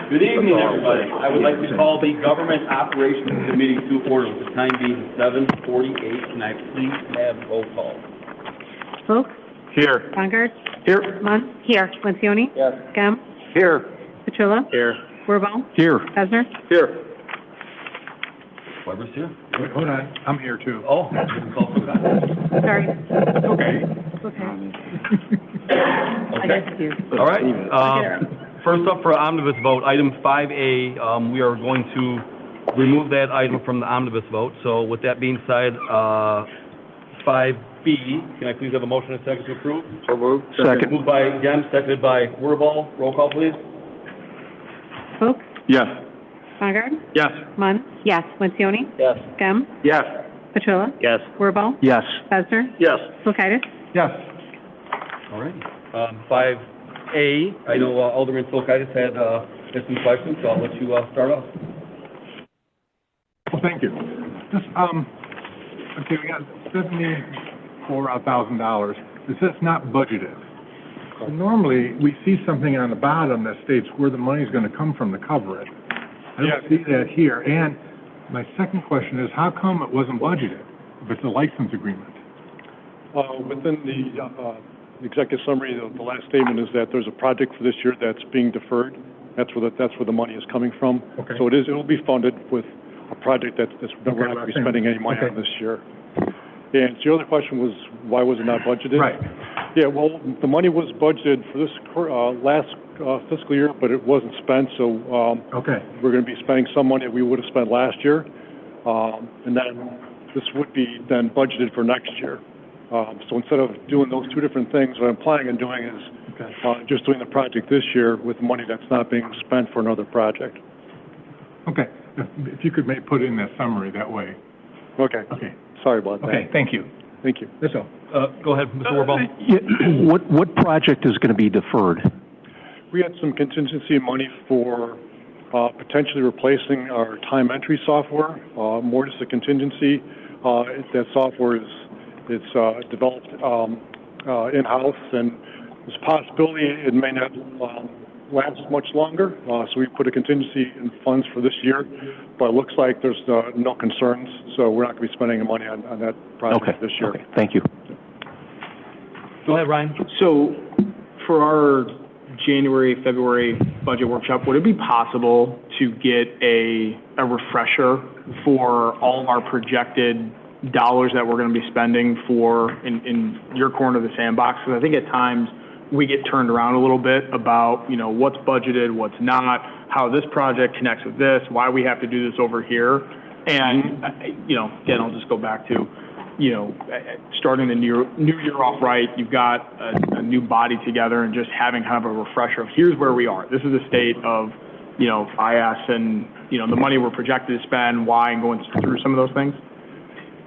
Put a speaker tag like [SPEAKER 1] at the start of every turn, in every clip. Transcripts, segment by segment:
[SPEAKER 1] Good evening, everybody. I would like to call the Government Operations Committee to order with the time being 7:48. Can I please have roll call?
[SPEAKER 2] Folks?
[SPEAKER 3] Here.
[SPEAKER 2] Bongard?
[SPEAKER 3] Here.
[SPEAKER 2] Munn? Here. Lencioni?
[SPEAKER 1] Yes.
[SPEAKER 2] Gem?
[SPEAKER 3] Here.
[SPEAKER 2] Petrilla?
[SPEAKER 3] Here.
[SPEAKER 2] Wirball?
[SPEAKER 3] Here.
[SPEAKER 2] Pesner?
[SPEAKER 3] Here.
[SPEAKER 1] Weber's here.
[SPEAKER 3] Wait, hold on. I'm here too.
[SPEAKER 1] Oh, call for that.
[SPEAKER 2] Sorry.
[SPEAKER 3] Okay.
[SPEAKER 2] It's okay. I got confused.
[SPEAKER 1] All right. First up for omnibus vote, item 5A, we are going to remove that item from the omnibus vote. So with that being said, 5B, can I please have a motion and a second to approve?
[SPEAKER 3] So moved.
[SPEAKER 1] Second. Moved by Gem, seconded by Wirball. Roll call, please.
[SPEAKER 2] Folks?
[SPEAKER 3] Yes.
[SPEAKER 2] Bongard?
[SPEAKER 3] Yes.
[SPEAKER 2] Munn? Yes. Lencioni?
[SPEAKER 1] Yes.
[SPEAKER 2] Gem?
[SPEAKER 3] Yes.
[SPEAKER 2] Petrilla?
[SPEAKER 3] Yes.
[SPEAKER 2] Wirball?
[SPEAKER 3] Yes.
[SPEAKER 2] Pesner?
[SPEAKER 3] Yes.
[SPEAKER 2] Kulkaitis?
[SPEAKER 3] Yes.
[SPEAKER 1] All right. 5A, I know Alderman Kulkaitis had some questions, so I'll let you start off.
[SPEAKER 3] Well, thank you. This, okay, we got $74,000. It says not budgeted. So normally, we see something on the bottom that states where the money's going to come from to cover it. I don't see that here. And my second question is, how come it wasn't budgeted if it's a license agreement?
[SPEAKER 4] Within the executive summary, the last statement is that there's a project for this year that's being deferred. That's where the money is coming from.
[SPEAKER 3] Okay.
[SPEAKER 4] So it'll be funded with a project that we're not going to be spending any money on this year. And so your other question was, why was it not budgeted?
[SPEAKER 3] Right.
[SPEAKER 4] Yeah, well, the money was budgeted for this last fiscal year, but it wasn't spent, so
[SPEAKER 3] Okay.
[SPEAKER 4] we're going to be spending some money that we would have spent last year, and then this would be then budgeted for next year. So instead of doing those two different things, what I'm planning on doing is just doing the project this year with money that's not being spent for another project.
[SPEAKER 3] Okay. If you could put in that summary that way.
[SPEAKER 4] Okay.
[SPEAKER 3] Okay.
[SPEAKER 4] Sorry about that.
[SPEAKER 3] Okay, thank you.
[SPEAKER 4] Thank you.
[SPEAKER 3] That's all.
[SPEAKER 1] Go ahead, Mr. Wirball.
[SPEAKER 5] What project is going to be deferred?
[SPEAKER 4] We had some contingency money for potentially replacing our time entry software. More just a contingency. That software is developed in-house, and there's a possibility it may not last much longer. So we put a contingency in funds for this year, but it looks like there's no concerns, so we're not going to be spending the money on that project this year.
[SPEAKER 5] Okay, thank you.
[SPEAKER 1] Go ahead, Ryan.
[SPEAKER 6] So for our January, February budget workshop, would it be possible to get a refresher for all of our projected dollars that we're going to be spending for in your corner of the sandbox? Because I think at times we get turned around a little bit about, you know, what's budgeted, what's not, how this project connects with this, why we have to do this over here. And, you know, again, I'll just go back to, you know, starting the new year off right, you've got a new body together, and just having kind of a refresher of here's where we are. This is the state of, you know, IS and, you know, the money we're projected to spend, why, and going through some of those things.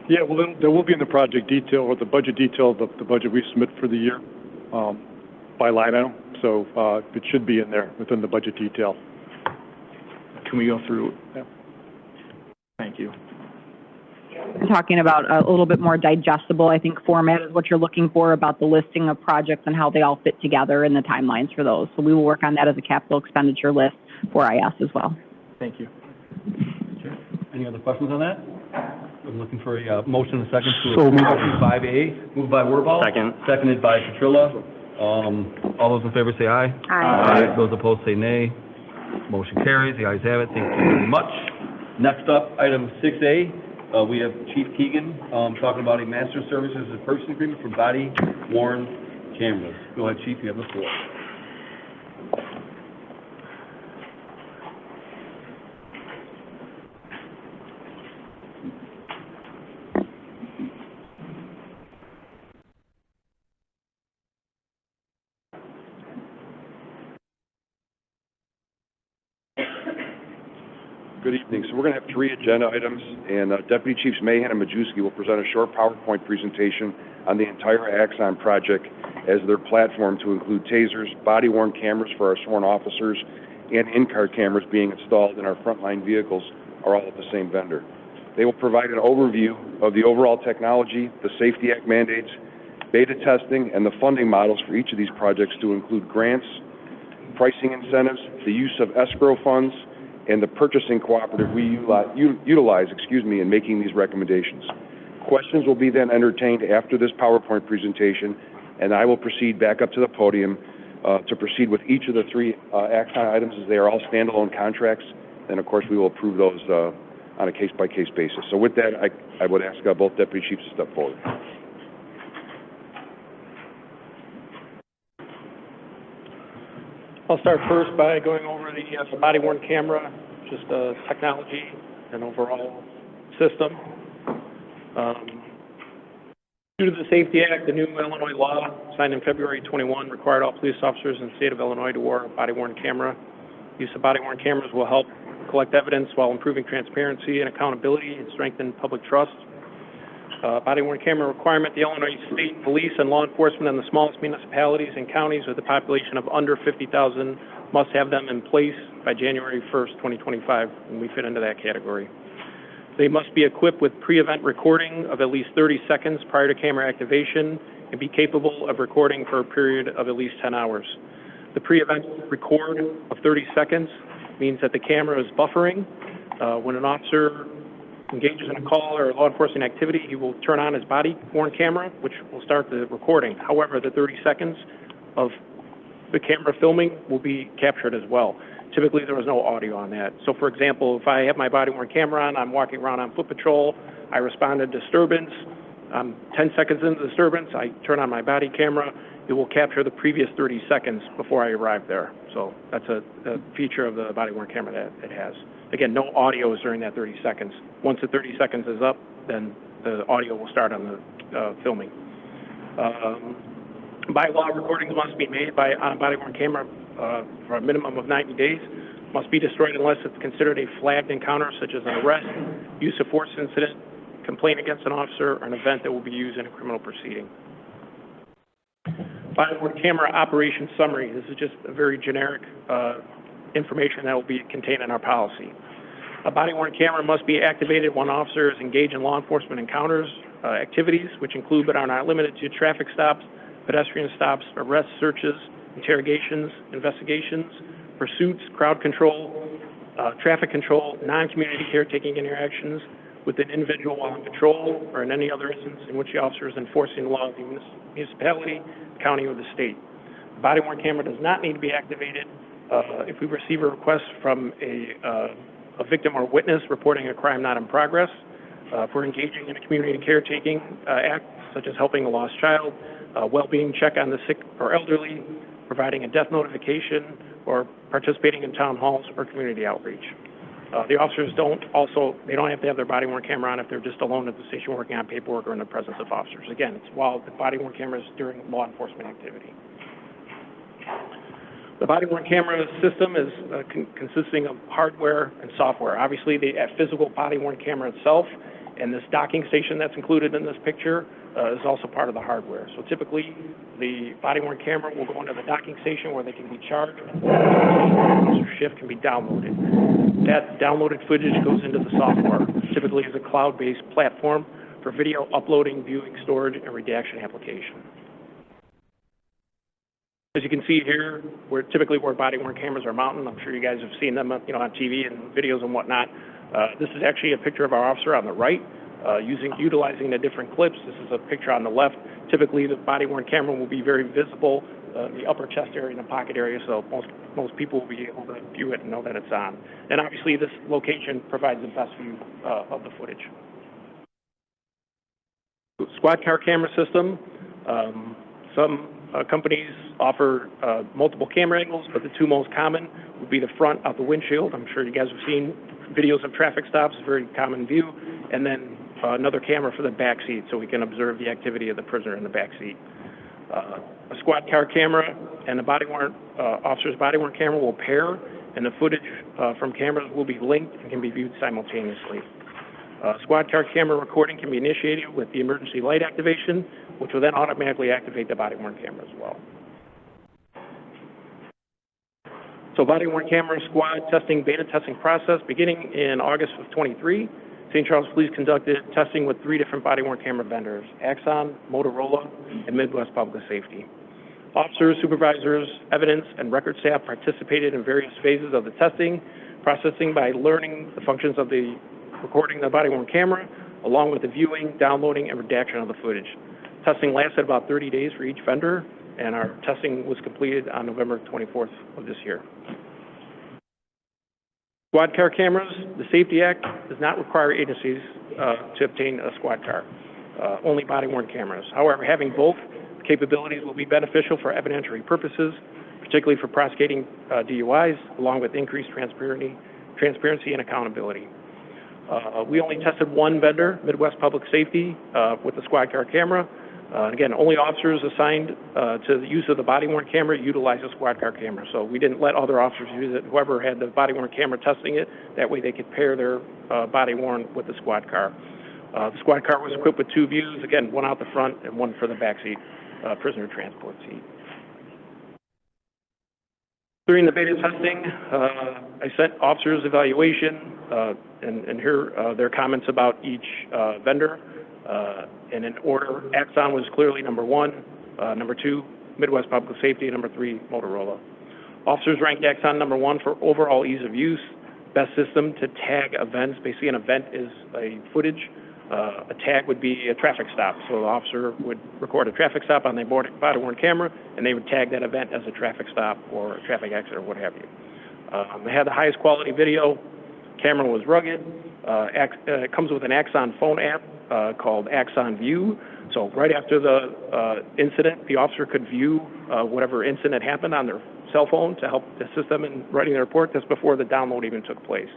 [SPEAKER 4] Yeah, well, there will be in the project detail or the budget detail, the budget we submit for the year by line item. So it should be in there within the budget detail.
[SPEAKER 6] Can we go through?
[SPEAKER 4] Yeah.
[SPEAKER 6] Thank you.
[SPEAKER 7] Talking about a little bit more digestible, I think, format is what you're looking for, about the listing of projects and how they all fit together and the timelines for those. So we will work on that as a capital expenditure list for IS as well.
[SPEAKER 6] Thank you.
[SPEAKER 1] Okay. Any other questions on that? I'm looking for a motion and a second to
[SPEAKER 5] So
[SPEAKER 1] approve item 5A. Moved by Wirball.
[SPEAKER 5] Second.
[SPEAKER 1] Seconded by Petrilla. All those in favor say aye.
[SPEAKER 7] Aye.
[SPEAKER 1] Those opposed say nay. Motion carries. The ayes have it. Thank you very much. Next up, item 6A. We have Chief Keegan talking about a master services and purchase agreement for body worn cameras. Go ahead, Chief. You have the floor.
[SPEAKER 8] Good evening. So we're going to have 3 agenda items, and Deputy Chiefs Mahan and Majewski will present a short PowerPoint presentation on the entire Axon project as their platform to include tasers, body-worn cameras for our sworn officers, and in-car cameras being installed in our frontline vehicles are all at the same vendor. They will provide an overview of the overall technology, the Safety Act mandates, beta testing, and the funding models for each of these projects to include grants, pricing incentives, the use of escrow funds, and the purchasing cooperative we utilize in making these recommendations. Questions will be then entertained after this PowerPoint presentation, and I will proceed back up to the podium to proceed with each of the three action items as they are all standalone contracts. And of course, we will approve those on a case-by-case basis. So with that, I would ask both deputy chiefs to step forward.
[SPEAKER 9] I'll start first by going over the body-worn camera, just technology and overall system. Due to the Safety Act, the new Illinois law signed in February 21 required all police officers in the state of Illinois to wear a body-worn camera. Use of body-worn cameras will help collect evidence while improving transparency and accountability and strengthen public trust. Body-worn camera requirement, the Illinois State Police and law enforcement in the smallest municipalities and counties with a population of under 50,000 must have them in place by January 1st, 2025, and we fit into that category. They must be equipped with pre-event recording of at least 30 seconds prior to camera activation and be capable of recording for a period of at least 10 hours. The pre-event record of 30 seconds means that the camera is buffering. When an officer engages in a call or a law enforcement activity, he will turn on his body-worn camera, which will start the recording. However, the 30 seconds of the camera filming will be captured as well. Typically, there is no audio on that. So, for example, if I have my body-worn camera on, I'm walking around on foot patrol, I respond to disturbance, 10 seconds into the disturbance, I turn on my body camera, it will capture the previous 30 seconds before I arrive there. So that's a feature of the body-worn camera that it has. Again, no audio is during that 30 seconds. Once the 30 seconds is up, then the audio will start on the filming. By law, recordings must be made on a body-worn camera for a minimum of 90 days, must be destroyed unless it's considered a flagged encounter, such as an arrest, use of force incident, complaint against an officer, or an event that will be used in a criminal proceeding. Body-worn camera operation summary. This is just a very generic information that will be contained in our policy. A body-worn camera must be activated when officers engage in law enforcement encounters, activities, which include but are not limited to traffic stops, pedestrian stops, arrests, searches, interrogations, investigations, pursuits, crowd control, traffic control, non-community caretaking interactions with an individual while on patrol, or in any other instance in which the officer is enforcing the law of the municipality, county, or the state. The body-worn camera does not need to be activated if we receive a request from a victim or witness reporting a crime not in progress, if we're engaging in a community caretaking act, such as helping a lost child, well-being check on the sick or elderly, providing a death notification, or participating in town halls or community outreach. The officers don't have to have their body-worn camera on if they're just alone at the station working on paperwork or in the presence of officers. Again, it's while the body-worn camera is during law enforcement activity. The body-worn camera system is consisting of hardware and software. Obviously, the physical body-worn camera itself and this docking station that's included in this picture is also part of the hardware. So typically, the body-worn camera will go into the docking station where they can be charged, and the shift can be downloaded. That downloaded footage goes into the software. Typically, is a cloud-based platform for video uploading, viewing, storage, and redaction application. As you can see here, where body-worn cameras are mounted. I'm sure you guys have seen them, on TV and videos and whatnot. This is actually a picture of our officer on the right, utilizing the different clips. This is a picture on the left. Typically, the body-worn camera will be very visible in the upper chest area and the pocket area, so most people will be able to view it and know that it's on. And obviously, this location provides the best view of the footage. Squad car camera system. Some companies offer multiple camera angles, but the two most common would be the front out the windshield. I'm sure you guys have seen videos of traffic stops, a very common view, and then another camera for the back seat so we can observe the activity of the prisoner in the back seat. A squad car camera and the officer's body-worn camera will pair, and the footage from cameras will be linked and can be viewed simultaneously. Squad car camera recording can be initiated with the emergency light activation, which will then automatically activate the body-worn camera as well. So body-worn camera squad beta testing process beginning in August of 23. St. Charles Police conducted testing with 3 different body-worn camera vendors, Axon, Motorola, and Midwest Public Safety. Officers, supervisors, evidence, and record staff participated in various phases of the testing, processing by learning the functions of the recording the body-worn camera, along with the viewing, downloading, and redaction of the footage. Testing lasted about 30 days for each vendor, and our testing was completed on November 24th of this year. Squad car cameras, the Safety Act does not require agencies to obtain a squad car, only body-worn cameras. However, having both capabilities will be beneficial for evidentiary purposes, particularly for prosecuting DUIs, along with increased transparency and accountability. We only tested one vendor, Midwest Public Safety, with the squad car camera. Again, only officers assigned to the use of the body-worn camera utilize the squad car camera. So we didn't let other officers use it. Whoever had the body-worn camera testing it, that way they could pair their body-worn with the squad car. The squad car was equipped with 2 views, again, one out the front and one for the back seat, prisoner transport seat. During the beta testing, I sent officers evaluation and here their comments about each vendor. And in order, Axon was clearly number 1, number 2, Midwest Public Safety, number 3, Motorola. Officers ranked Axon number 1 for overall ease of use, best system to tag events. Basically, an event is a footage. A tag would be a traffic stop. So the officer would record a traffic stop on their body-worn camera, and they would tag that event as a traffic stop or a traffic accident or what have you. They had the highest quality video. Camera was rugged. It comes with an Axon phone app called Axon View. So right after the incident, the officer could view whatever incident happened on their cell phone to help assist them in writing the report. That's before the download even took place.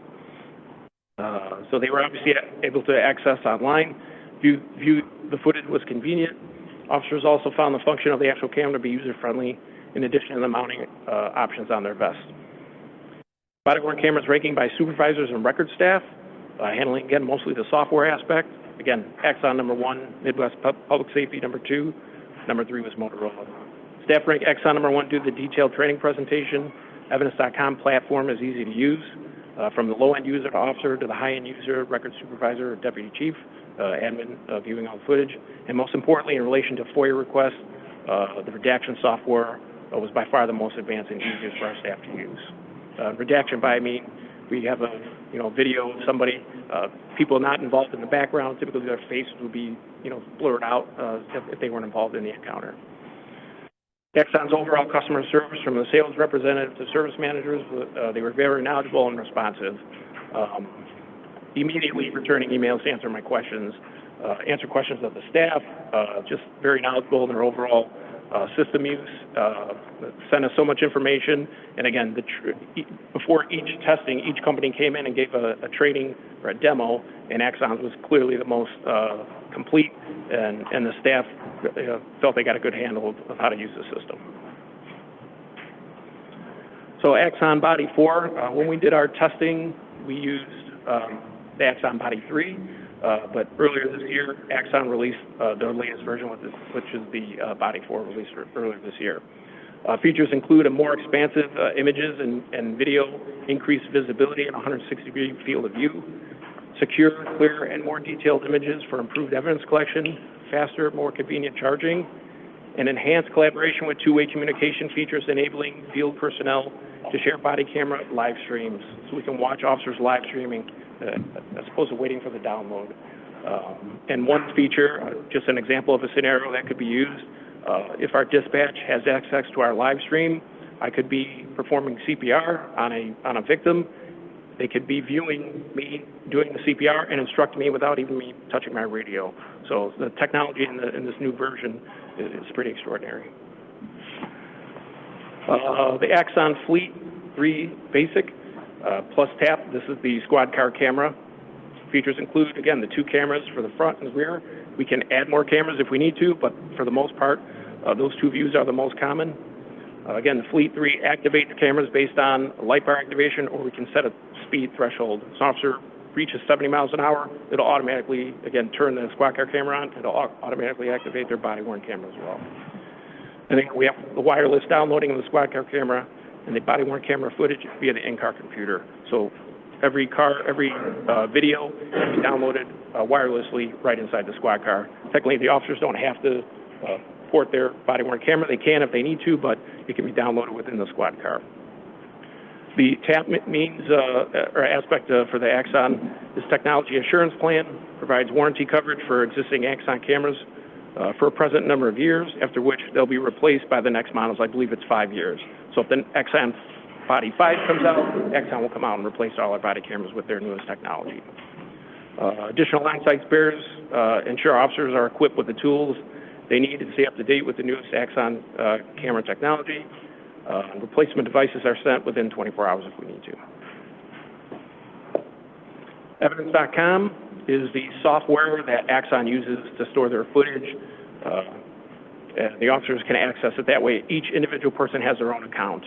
[SPEAKER 9] So they were obviously able to access online, view the footage was convenient. Officers also found the function of the actual camera to be user-friendly, in addition to the mounting options on their vest. Body-worn cameras ranking by supervisors and record staff, handling, again, mostly the software aspect. Again, Axon number 1, Midwest Public Safety number 2, number 3 was Motorola. Staff ranked Axon number 1 due to the detailed training presentation. Evidence.com platform is easy to use. From the low-end user to officer to the high-end user, record supervisor, or deputy chief, admin viewing all the footage. And most importantly, in relation to FOIA requests, the redaction software was by far the most advanced and easiest for our staff to use. Redaction by, I mean, we have a video of somebody, people not involved in the background, typically their faces would be blurred out if they weren't involved in the encounter. Axon's overall customer service, from the sales representative to service managers, they were very knowledgeable and responsive. Immediately returning emails to answer my questions, answer questions of the staff, just very knowledgeable in their overall system use, sent us so much information. And again, before each testing, each company came in and gave a training or a demo, and Axon's was clearly the most complete, and the staff felt they got a good handle of how to use the system. So Axon Body 4, when we did our testing, we used the Axon Body 3, but earlier this year, Axon released their latest version, which is the Body 4 released earlier this year. Features include a more expansive images and video, increased visibility and 160-degree field of view, secure, clear, and more detailed images for improved evidence collection, faster, more convenient charging, and enhanced collaboration with two-way communication features enabling field personnel to share body camera live streams, so we can watch officers live streaming as opposed to waiting for the download. And one feature, just an example of a scenario that could be used, if our dispatch has access to our live stream, I could be performing CPR on a victim. They could be viewing me doing the CPR and instruct me without even me touching my radio. So the technology in this new version is pretty extraordinary. The Axon Fleet 3 Basic plus Tap, this is the squad car camera. Features include, again, the two cameras for the front and the rear. We can add more cameras if we need to, but for the most part, those two views are the most common. Again, the Fleet 3 activates cameras based on light bar activation, or we can set a speed threshold. So an officer reaches 70 miles an hour, it'll automatically, again, turn the squad car camera on, it'll automatically activate their body-worn camera as well. And then we have the wireless downloading of the squad car camera and the body-worn camera footage via the in-car computer. So every video can be downloaded wirelessly right inside the squad car. Technically, the officers don't have to report their body-worn camera. They can if they need to, but it can be downloaded within the squad car. The TAP means, or aspect for the Axon is Technology Assurance Plan, provides warranty coverage for existing Axon cameras for a present number of years, after which they'll be replaced by the next models. I believe it's 5 years. So if the Axon Body 5 comes out, Axon will come out and replace all our body cameras with their newest technology. Additional on-site spares ensure officers are equipped with the tools they need to stay up to date with the newest Axon camera technology. Replacement devices are sent within 24 hours if we need to. Evidence.com is the software that Axon uses to store their footage. And the officers can access it that way. Each individual person has their own account.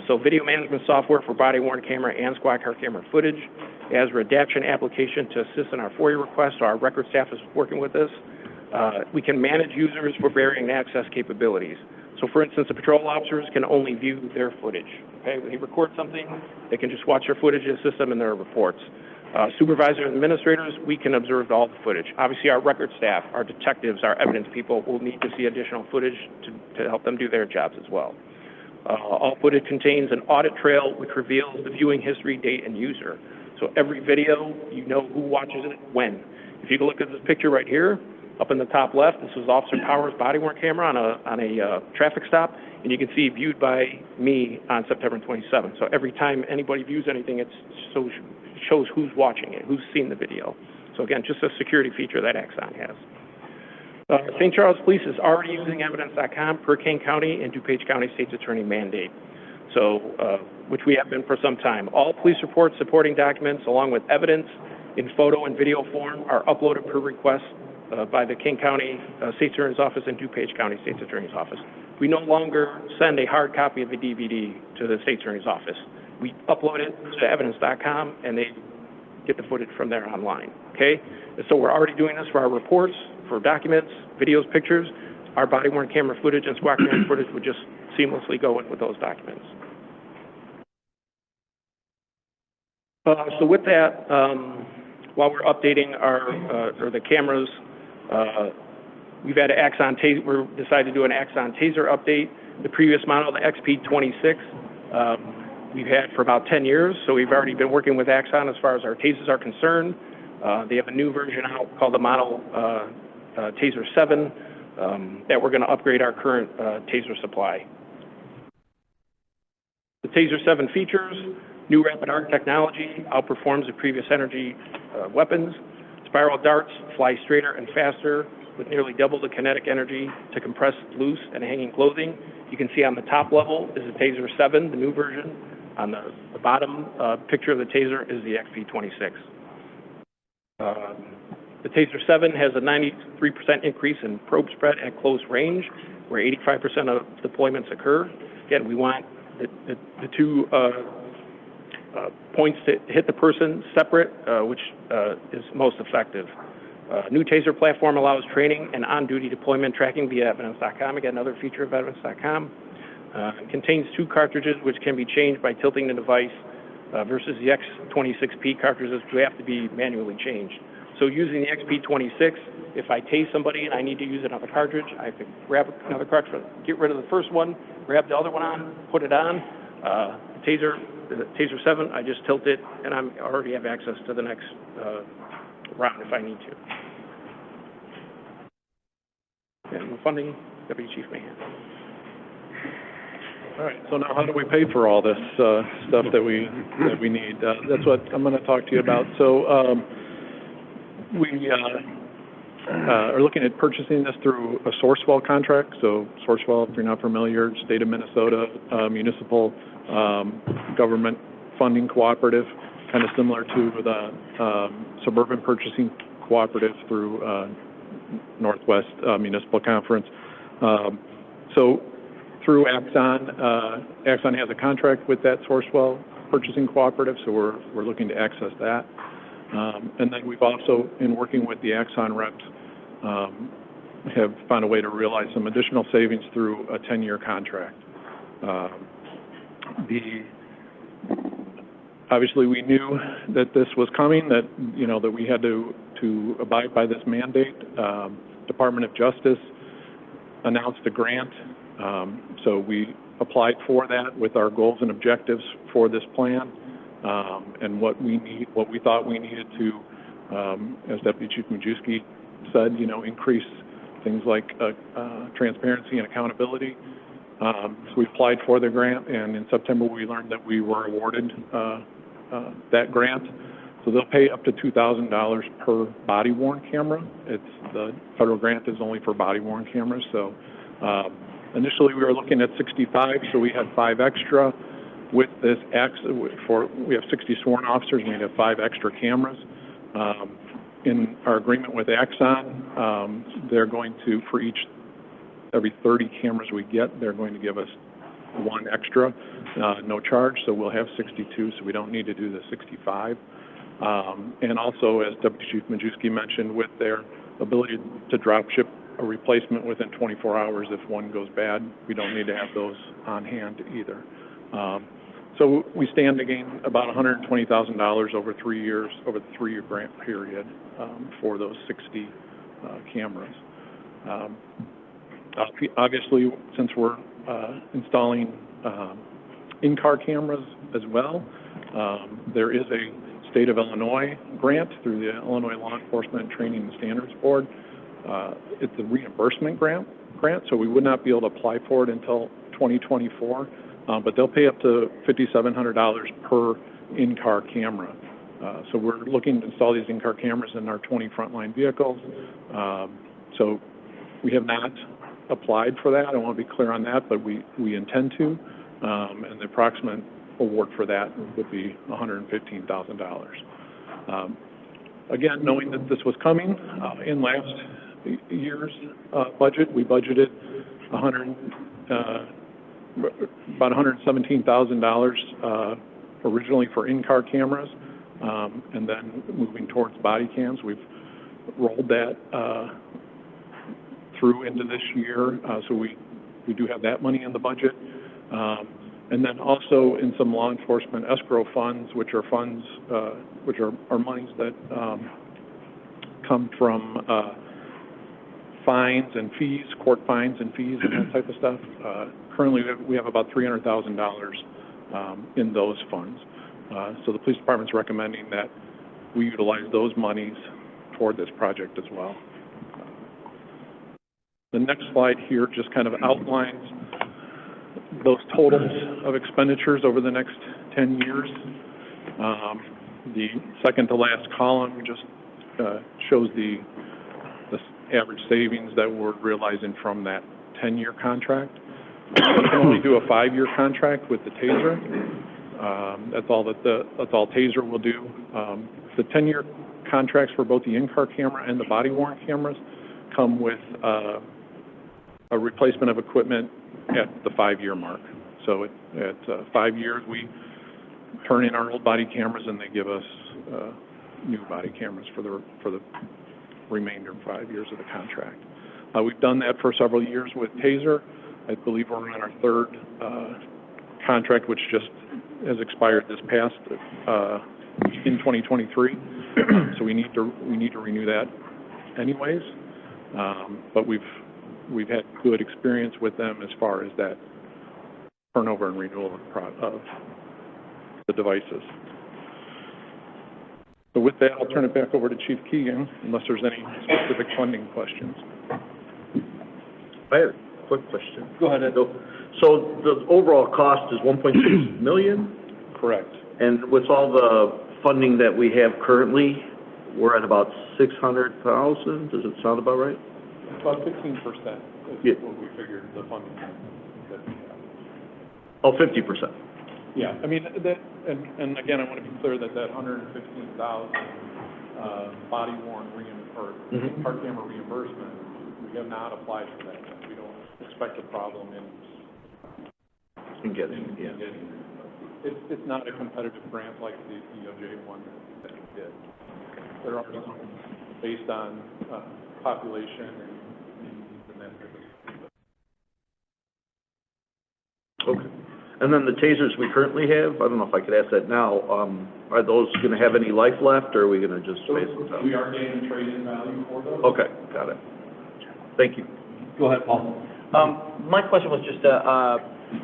[SPEAKER 9] So video management software for body-worn camera and squad car camera footage. It has a redaction application to assist in our FOIA requests, so our record staff is working with this. We can manage users for varying access capabilities. So for instance, the patrol officers can only view their footage. Okay, when they record something, they can just watch their footage in the system and their reports. Supervisors and administrators, we can observe all the footage. Obviously, our record staff, our detectives, our evidence people will need to see additional footage to help them do their jobs as well. All footage contains an audit trail which reveals the viewing history, date, and user. So every video, you know who watches it when. If you can look at this picture right here, up in the top left, this was Officer Powers' body-worn camera on a traffic stop, and you can see viewed by me on September 27th. So every time anybody views anything, it shows who's watching it, who's seen the video. So again, just a security feature that Axon has. St. Charles Police is already using Evidence.com per Kane County and DuPage County State's Attorney mandate, so which we have been for some time. All police reports, supporting documents, along with evidence in photo and video form, are uploaded per request by the King County State's Attorney's Office and DuPage County State's Attorney's Office. We no longer send a hard copy of a DVD to the State's Attorney's Office. We upload it to Evidence.com, and they get the footage from there online, okay? And so we're already doing this for our reports, for documents, videos, pictures. Our body-worn camera footage and squad camera footage would just seamlessly go in with those documents. So with that, while we're updating or the cameras, we've had an Axon Taser. We decided to do an Axon Taser update. The previous model, the XP26, we've had for about 10 years, so we've already been working with Axon as far as our tasers are concerned. They have a new version out called the model Taser 7 that we're going to upgrade our current taser supply. The Taser 7 features new rapid arc technology, outperforms the previous energy weapons. Spiral darts fly straighter and faster with nearly double the kinetic energy to compress loose and hanging clothing. You can see on the top level is the Taser 7, the new version. On the bottom picture of the Taser is the XP26. The Taser 7 has a 93% increase in probe spread at close range, where 85% of deployments occur. Again, we want the two points to hit the person separate, which is most effective. New Taser platform allows training and on-duty deployment tracking via Evidence.com. Again, another feature of Evidence.com. It contains 2 cartridges which can be changed by tilting the device versus the X26P cartridges which have to be manually changed. So using the XP26, if I tase somebody and I need to use another cartridge, I have to grab another cartridge, get rid of the first one, grab the other one on, put it on. The Taser 7, I just tilt it, and I already have access to the next round if I need to. And funding, Deputy Chief Mahan.
[SPEAKER 4] All right, so now how do we pay for all this stuff that we need? That's what I'm going to talk to you about. So we are looking at purchasing this through a Sourcewell contract. So Sourcewell, if you're not familiar, state of Minnesota, municipal government funding cooperative, kind of similar to the suburban purchasing cooperative through Northwest Municipal Conference. So through Axon, Axon has a contract with that Sourcewell purchasing cooperative, so we're looking to access that. And then we've also, in working with the Axon reps, have found a way to realize some additional savings through a 10-year contract. Obviously, we knew that this was coming, that that we had to abide by this mandate. Department of Justice announced a grant. So we applied for that with our goals and objectives for this plan, and what we thought we needed to, as Deputy Chief Majewski said, increase things like transparency and accountability. So we applied for the grant, and in September we learned that we were awarded that grant. So they'll pay up to $2,000 per body-worn camera. The federal grant is only for body-worn cameras. So initially we were looking at 65, so we had 5 extra. With this, we have 60 sworn officers, and we have 5 extra cameras. In our agreement with Axon, they're going to, for every 30 cameras we get, they're going to give us 1 extra, no charge. So we'll have 62, so we don't need to do the 65. And also, as Deputy Chief Majewski mentioned, with their ability to drop ship a replacement within 24 hours if one goes bad, we don't need to have those on hand either. So we stand to gain about $120,000 over 3 years, over the 3-year grant period, for those 60 cameras. Obviously, since we're installing in-car cameras as well, there is a State of Illinois grant through the Illinois Law Enforcement Training and Standards Board. It's a reimbursement grant, so we would not be able to apply for it until 2024, but they'll pay up to $5,700 per in-car camera. So we're looking to install these in-car cameras in our 20 frontline vehicles. So we have not applied for that. I want to be clear on that, but we intend to, and the approximate award for that would be $115,000. Again, knowing that this was coming, in last year's budget, we budgeted about $117,000 originally for in-car cameras, and then moving towards body cams. We've rolled that through into this year, so we do have that money in the budget. And then also in some law enforcement escrow funds, which are funds, which are monies that come from fines and fees, court fines and fees and that type of stuff. Currently, we have about $300,000 in those funds. So the police department's recommending that we utilize those monies toward this project as well. The next slide here just kind of outlines those totals of expenditures over the next 10 years. The second to last column just shows the average savings that we're realizing from that 10-year contract. We can only do a 5-year contract with the TASER. That's all TASER will do. The 10-year contracts for both the in-car camera and the body-worn cameras come with a replacement of equipment at the 5-year mark. So at 5 years, we turn in our old body cameras, and they give us new body cameras for the remainder of 5 years of the contract. We've done that for several years with TASER. I believe we're on our 3rd contract, which just has expired this past in 2023. So we need to renew that anyways. But we've had good experience with them as far as that turnover and renewal of the devices. So with that, I'll turn it back over to Chief Keegan, unless there's any specific funding questions.
[SPEAKER 10] I have a quick question.
[SPEAKER 1] Go ahead, Ed.
[SPEAKER 10] So the overall cost is $1.6 million?
[SPEAKER 4] Correct.
[SPEAKER 10] And with all the funding that we have currently, we're at about $600,000? Does it sound about right?
[SPEAKER 4] About 15% is what we figured the funding that we have.
[SPEAKER 10] Oh, 50%.
[SPEAKER 4] Yeah, I mean, and again, I want to be clear that $115,000 body-worn hard camera reimbursement, we have not applied for that yet. We don't expect a problem in getting it. It's not a competitive grant like the DOJ one that we did. There are some based on population and that type of stuff.
[SPEAKER 10] Okay. And then the tasers we currently have, I don't know if I could ask that now, are those going to have any life left, or are we going to just phase them out?
[SPEAKER 4] We are getting trade-in value for those.
[SPEAKER 10] Okay, got it. Thank you.
[SPEAKER 1] Go ahead, Paul.
[SPEAKER 9] My question was just,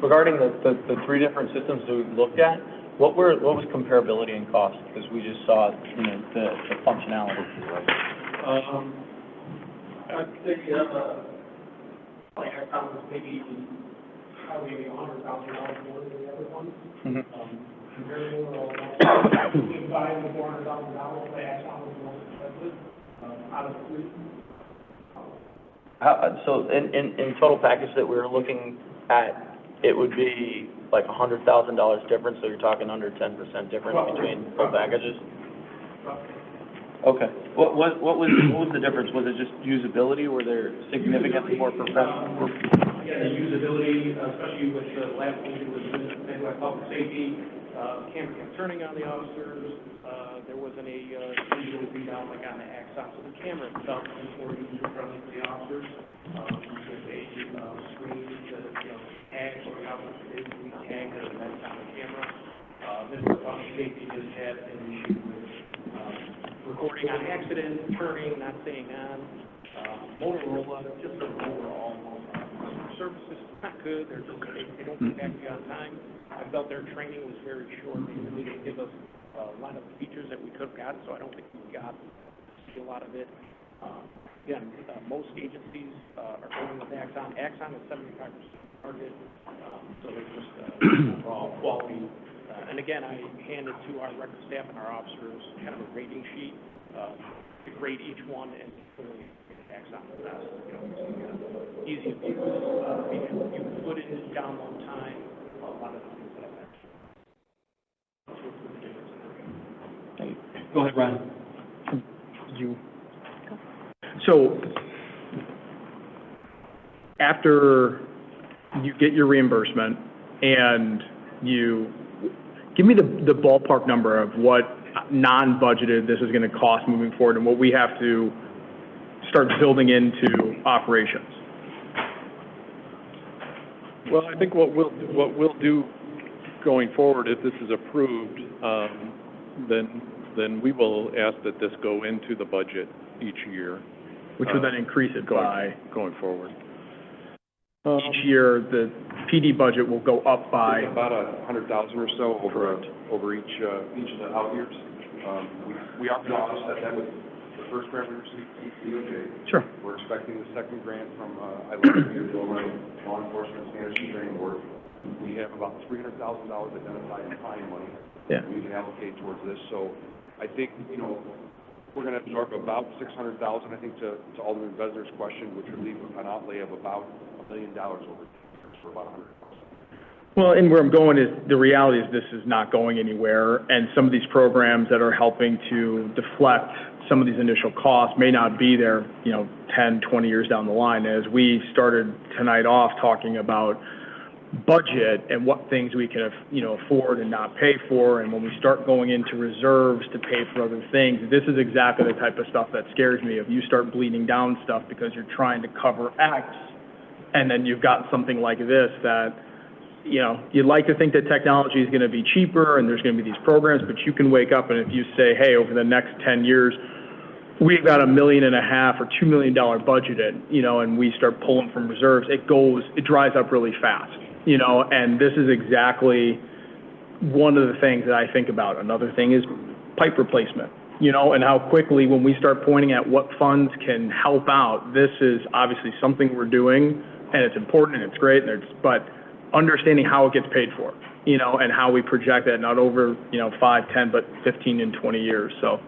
[SPEAKER 9] regarding the three different systems that we've looked at, what was comparability in cost? Because we just saw, the functionality.
[SPEAKER 11] I'd say, like I found was maybe $100,000 more than the other ones. Comparable, between $500,000 and $400,000, the Axon was the most expensive, out of the three.
[SPEAKER 9] So in total package that we were looking at, it would be like $100,000 difference, so you're talking under 10% difference between both packages? Okay. What was the difference? Was it just usability? Were there significantly more professional?
[SPEAKER 11] Yeah, the usability, especially with the last one, was things like public safety, camera kept turning on the officers, there wasn't a visual readout like on the Axon, so the camera itself is more user-friendly for the officers. With a screen that, tags or how it is we tag the events on the camera. Then with public safety just had an issue with recording on accident, turning, not staying on. Motorola, just the overall services not good. They're just, they don't get back to you on time. I felt their training was very short. They really didn't give us a lot of the features that we could have gotten, so I don't think we got a lot of it. Again, most agencies are going with Axon. Axon is 75% target, so there's just overall quality. And again, I handed to our record staff and our officers kind of a rating sheet to grade each one and clearly Axon the best. Easy to use, you put in download time, a lot of the things that I've actually.
[SPEAKER 1] Go ahead, Ron.
[SPEAKER 6] So, after you get your reimbursement and you give me the ballpark number of what non-budgeted this is going to cost moving forward and what we have to start building into operations.
[SPEAKER 4] Well, I think what we'll do going forward, if this is approved, then we will ask that this go into the budget each year.
[SPEAKER 6] Which would then increase it by?
[SPEAKER 4] Going forward.
[SPEAKER 6] Each year, the PD budget will go up by?
[SPEAKER 8] About $100,000 or so over each of the out years. We are going to offset that with the first grant we received from DOJ.
[SPEAKER 6] Sure.
[SPEAKER 8] We're expecting the second grant from Law Enforcement Standards and Training Board. We have about $300,000 identified in fine money.
[SPEAKER 6] Yeah.
[SPEAKER 8] We can allocate towards this. So I think, we're going to absorb about $600,000, I think, to Alderman Besner's question, which would leave an outlay of about $1 million over for about $100,000.
[SPEAKER 6] Well, and where I'm going is, the reality is this is not going anywhere, and some of these programs that are helping to deflect some of these initial costs may not be there, 10, 20 years down the line. As we started tonight off talking about budget and what things we can, afford and not pay for, and when we start going into reserves to pay for other things, this is exactly the type of stuff that scares me. If you start bleeding down stuff because you're trying to cover X, and then you've got something like this that, you'd like to think that technology is going to be cheaper and there's going to be these programs, but you can wake up and if you say, hey, over the next 10 years, we've got $1.5 million or $2 million budgeted, and we start pulling from reserves, it dries up really fast, and this is exactly one of the things that I think about. Another thing is pipe replacement, and how quickly when we start pointing at what funds can help out, this is obviously something we're doing, and it's important and it's great, but understanding how it gets paid for, and how we project that not over, 5, 10, but 15 and 20 years. So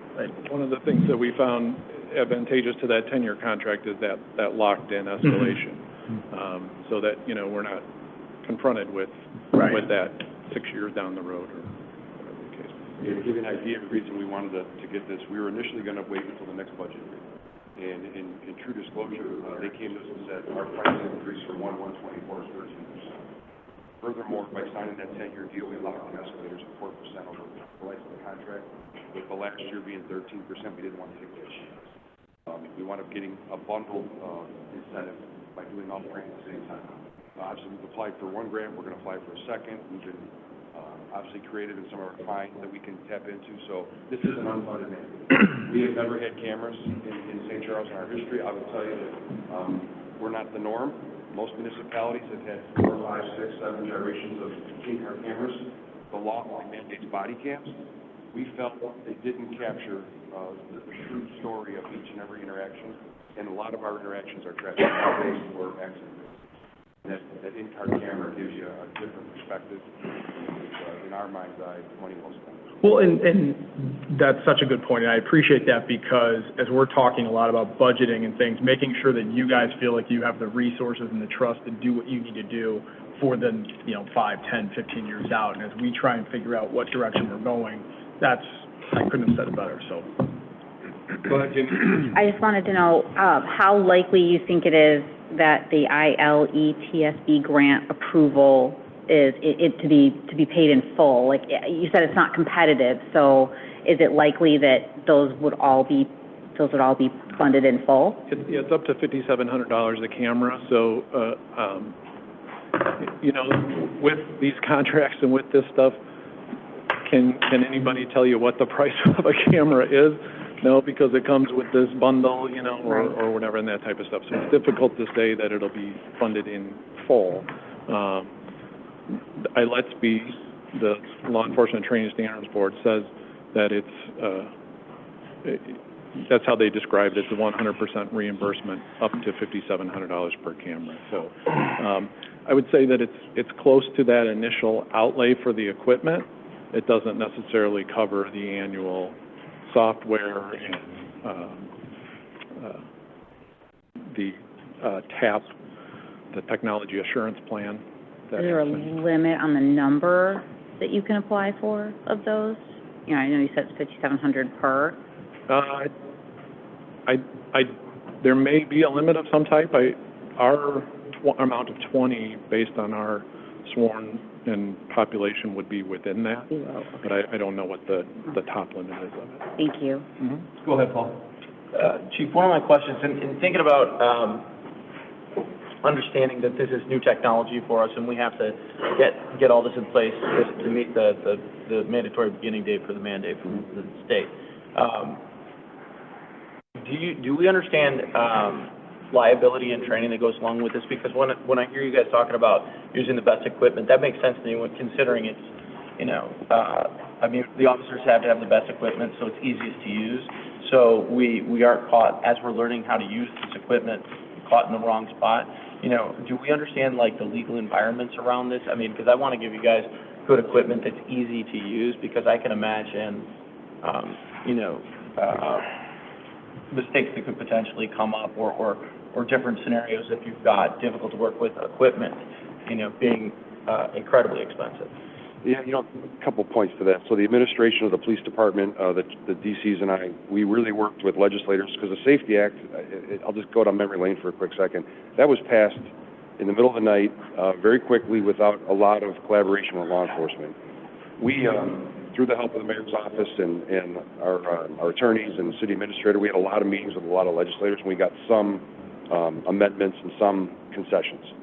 [SPEAKER 4] one of the things that we found advantageous to that 10-year contract is that locked-in escalation, so that, we're not confronted with that 6 years down the road or whatever the case.
[SPEAKER 8] Yeah, to give you an idea of the reason we wanted to get this, we were initially going to wait until the next budget year. And in true disclosure, they came to us and said our prices increased from 1/1/24 to 13%. Furthermore, by signing that 10-year deal, we locked in escalators of 4% over the life of the contract. With the last year being 13%, we didn't want to take that chance. We wound up getting a bundled incentive by doing all three at the same time. Obviously, we've applied for one grant. We're going to apply for a second. We've been obviously creative in some of our fines that we can tap into. So this is an unfunded mandate. We have never had cameras in St. Charles in our history. I would tell you that we're not the norm. Most municipalities have had 4, 5, 6, 7 generations of in-car cameras. The law only mandates body cams. We felt they didn't capture the true story of each and every interaction, and a lot of our interactions are traffic-based or accident-based. That in-car camera gives you a different perspective. In our mind's eye, money well spent.
[SPEAKER 6] Well, and that's such a good point, and I appreciate that because as we're talking a lot about budgeting and things, making sure that you guys feel like you have the resources and the trust to do what you need to do for the, 5, 10, 15 years out. And as we try and figure out what direction we're going, I couldn't have said it better, so.
[SPEAKER 1] Go ahead, Jimmy.
[SPEAKER 2] I just wanted to know, how likely you think it is that the ILETSB grant approval is it to be paid in full? Like, you said it's not competitive, so is it likely that those would all be funded in full?
[SPEAKER 4] It's up to $5,700 a camera, so, with these contracts and with this stuff, can anybody tell you what the price of a camera is? No, because it comes with this bundle, or whatever, and that type of stuff. So it's difficult to say that it'll be funded in full. ILETSB, the Law Enforcement Training Standards Board, says that that's how they described it, the 100% reimbursement up to $5,700 per camera. So I would say that it's close to that initial outlay for the equipment. It doesn't necessarily cover the annual software and the TAP, the Technology Assurance Plan.
[SPEAKER 2] Is there a limit on the number that you can apply for of those? I know you said it's $5,700 per.
[SPEAKER 4] There may be a limit of some type. Our amount of 20, based on our sworn and population, would be within that.
[SPEAKER 2] Oh, okay.
[SPEAKER 4] But I don't know what the top limit is of it.
[SPEAKER 2] Thank you.
[SPEAKER 4] Mm-hmm.
[SPEAKER 1] Go ahead, Paul.
[SPEAKER 12] Chief, one of my questions, in thinking about understanding that this is new technology for us and we have to get all this in place to meet the mandatory beginning date for the mandate from the state. Do we understand liability and training that goes along with this? Because when I hear you guys talking about using the best equipment, that makes sense to me when considering it's, the officers have to have the best equipment, so it's easiest to use. So we aren't caught, as we're learning how to use this equipment, caught in the wrong spot. Do we understand, the legal environments around this? Because I want to give you guys good equipment that's easy to use, because I can imagine, mistakes that could potentially come up or different scenarios if you've got difficult to work with equipment, being incredibly expensive.
[SPEAKER 8] Yeah, a couple points to that. So the administration of the police department, the DCs and I, we really worked with legislators because the Safety Act, I'll just go down memory lane for a quick second. That was passed in the middle of the night, very quickly, without a lot of collaboration with law enforcement. We, through the help of the mayor's office and our attorneys and the city administrator, we had a lot of meetings with a lot of legislators, and we got some amendments and some concessions.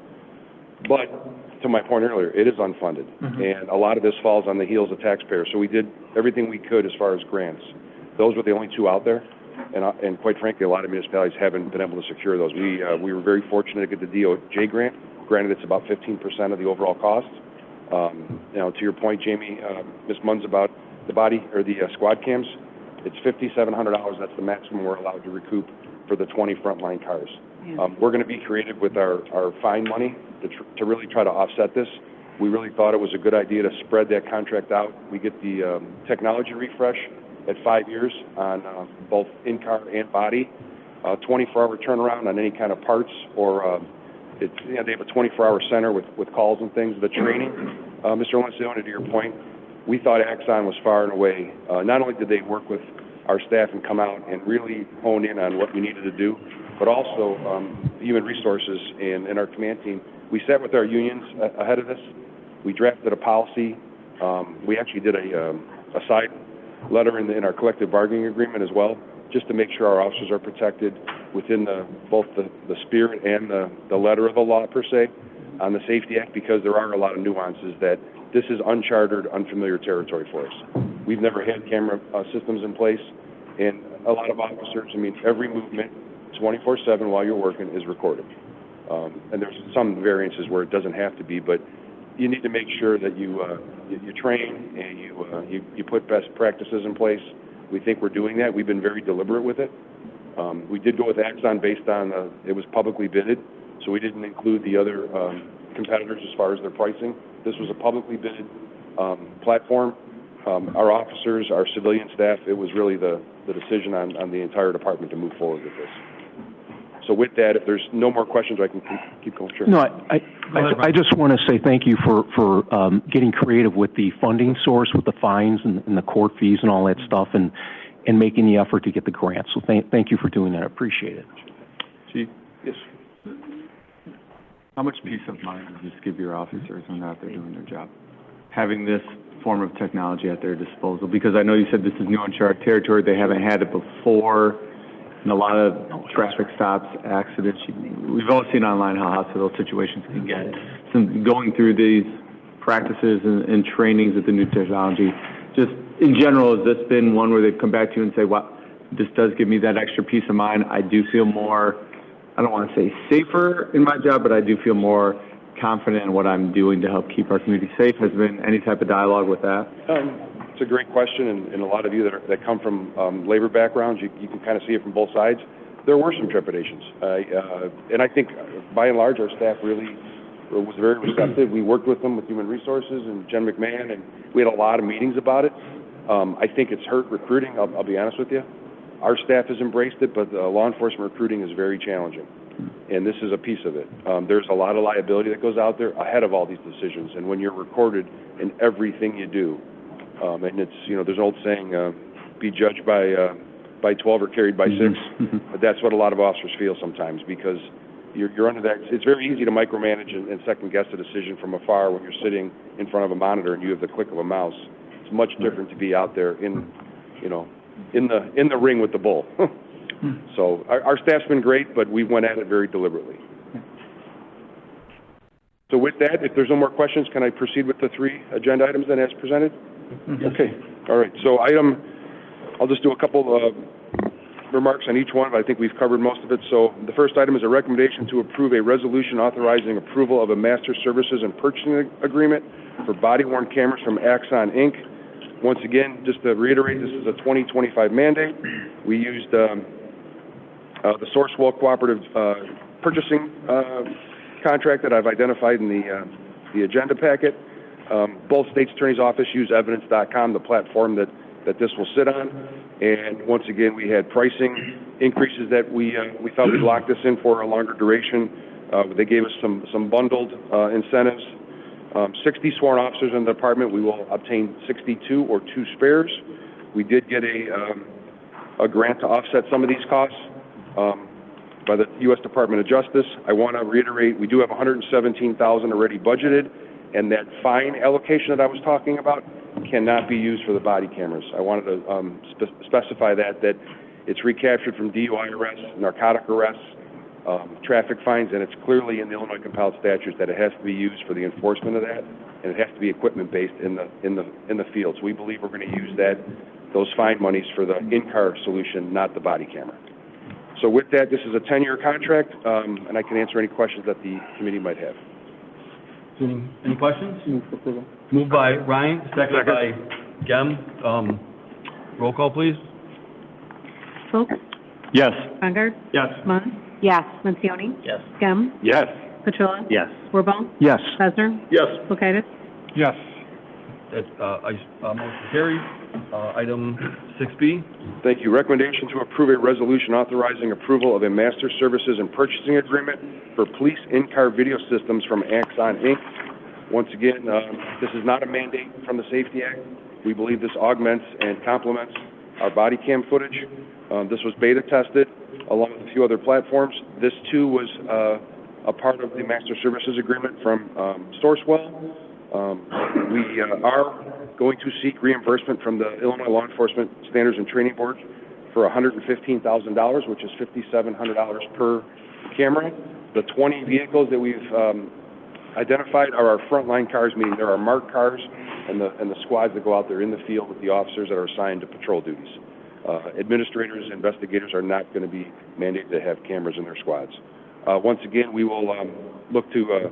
[SPEAKER 8] But to my point earlier, it is unfunded, and a lot of this falls on the heels of taxpayers. So we did everything we could as far as grants. Those were the only two out there, and quite frankly, a lot of municipalities haven't been able to secure those. We were very fortunate to get the DOJ grant. Granted, it's about 15% of the overall cost. To your point, Jamie, Ms. Munn's about the body or the squad cams. It's $5,700. That's the maximum we're allowed to recoup for the 20 frontline cars.
[SPEAKER 2] Yeah.
[SPEAKER 8] We're going to be creative with our fine money to really try to offset this. We really thought it was a good idea to spread that contract out. We get the technology refresh at 5 years on both in-car and body, 24-hour turnaround on any kind of parts, or they have a 24-hour center with calls and things. The training, Mr. Lencioni, to your point, we thought Axon was far and away. Not only did they work with our staff and come out and really hone in on what we needed to do, but also human resources and our command team. We sat with our unions ahead of this. We drafted a policy. We actually did a side letter in our collective bargaining agreement as well, just to make sure our officers are protected within both the spirit and the letter of the law, per se, on the Safety Act, because there are a lot of nuances that this is uncharted, unfamiliar territory for us. We've never had camera systems in place, and a lot of officers, every movement, 24/7 while you're working, is recorded. And there's some variances where it doesn't have to be, but you need to make sure that you train and you put best practices in place. We think we're doing that. We've been very deliberate with it. We did go with Axon based on, it was publicly bidded, so we didn't include the other competitors as far as their pricing. This was a publicly bidded platform. Our officers, our civilian staff, it was really the decision on the entire department to move forward with this. So with that, if there's no more questions, I can keep going. Sure.
[SPEAKER 5] No, I just want to say thank you for getting creative with the funding source, with the fines and the court fees and all that stuff, and making the effort to get the grant. So thank you for doing that. I appreciate it.
[SPEAKER 13] Chief?
[SPEAKER 8] Yes.
[SPEAKER 13] How much peace of mind does this give your officers when they're out there doing their job? Having this form of technology at their disposal? Because I know you said this is new uncharted territory. They haven't had it before. And a lot of traffic stops, accidents. We've all seen online how hospital situations can get. So going through these practices and trainings with the new technology, just in general, has this been one where they've come back to you and say, well, this does give me that extra peace of mind. I do feel more, I don't want to say safer in my job, but I do feel more confident in what I'm doing to help keep our community safe? Has there been any type of dialogue with that?
[SPEAKER 8] It's a great question, and a lot of you that come from labor backgrounds, you can kind of see it from both sides. There were some trepidations, and I think by and large our staff really was very receptive. We worked with them, with Human Resources and Jen McMahon, and we had a lot of meetings about it. I think it's hurt recruiting, I'll be honest with you. Our staff has embraced it, but law enforcement recruiting is very challenging, and this is a piece of it. There's a lot of liability that goes out there ahead of all these decisions, and when you're recorded in everything you do, and it's, there's an old saying, be judged by 12 or carried by 6, but that's what a lot of officers feel sometimes, because you're under that. It's very easy to micromanage and second guess a decision from afar when you're sitting in front of a monitor and you have the click of a mouse. It's much different to be out there in the ring with the bull. So our staff's been great, but we went at it very deliberately. So with that, if there's no more questions, can I proceed with the 3 agenda items then as presented? Okay. All right. So I'll just do a couple of remarks on each one, but I think we've covered most of it. So the first item is a recommendation to approve a resolution authorizing approval of a master services and purchasing agreement for body-worn cameras from Axon, Inc. Once again, just to reiterate, this is a 2025 mandate. We used the Sourcewell Cooperative Purchasing contract that I've identified in the agenda packet. Both states' attorney's office use evidence.com, the platform that this will sit on. And once again, we had pricing increases that we thought we'd lock this in for a longer duration. They gave us some bundled incentives. 60 sworn officers in the department. We will obtain 62 or 2 spares. We did get a grant to offset some of these costs by the U.S. Department of Justice. I want to reiterate, we do have $117,000 already budgeted, and that fine allocation that I was talking about cannot be used for the body cameras. I wanted to specify that it's recaptured from DUI arrests, narcotic arrests, traffic fines, and it's clearly in the Illinois compiled statutes that it has to be used for the enforcement of that, and it has to be equipment-based in the field. So we believe we're going to use those fine monies for the in-car solution, not the body camera. So with that, this is a 10-year contract, and I can answer any questions that the committee might have.
[SPEAKER 1] Any questions? Moved by Ryan, seconded by Gem. Roll call, please.
[SPEAKER 14] Folks?
[SPEAKER 13] Yes.
[SPEAKER 14] Bongard?
[SPEAKER 13] Yes.
[SPEAKER 14] Munn?
[SPEAKER 7] Yes.
[SPEAKER 14] Montioni?
[SPEAKER 12] Yes.
[SPEAKER 14] Gem?
[SPEAKER 13] Yes.
[SPEAKER 14] Petrola?
[SPEAKER 13] Yes.
[SPEAKER 14] Wirball?
[SPEAKER 5] Yes.
[SPEAKER 14] Besser?
[SPEAKER 10] Yes.
[SPEAKER 14] Kulkaitis?
[SPEAKER 3] Yes.
[SPEAKER 1] That, motion carries. Item 6B.
[SPEAKER 8] Thank you. Recommendation to approve a resolution authorizing approval of a master services and purchasing agreement for police in-car video systems from Axon, Inc. Once again, this is not a mandate from the Safety Act. We believe this augments and complements our body cam footage. This was beta tested along with a few other platforms. This too was a part of the master services agreement from Sourcewell. We are going to seek reimbursement from the Illinois Law Enforcement Standards and Training Board for $115,000, which is $5,700 per camera. The 20 vehicles that we've identified are our frontline cars, meaning there are marked cars and the squads that go out there in the field with the officers that are assigned to patrol duties. Administrators, investigators are not going to be mandated to have cameras in their squads. Once again, we will look to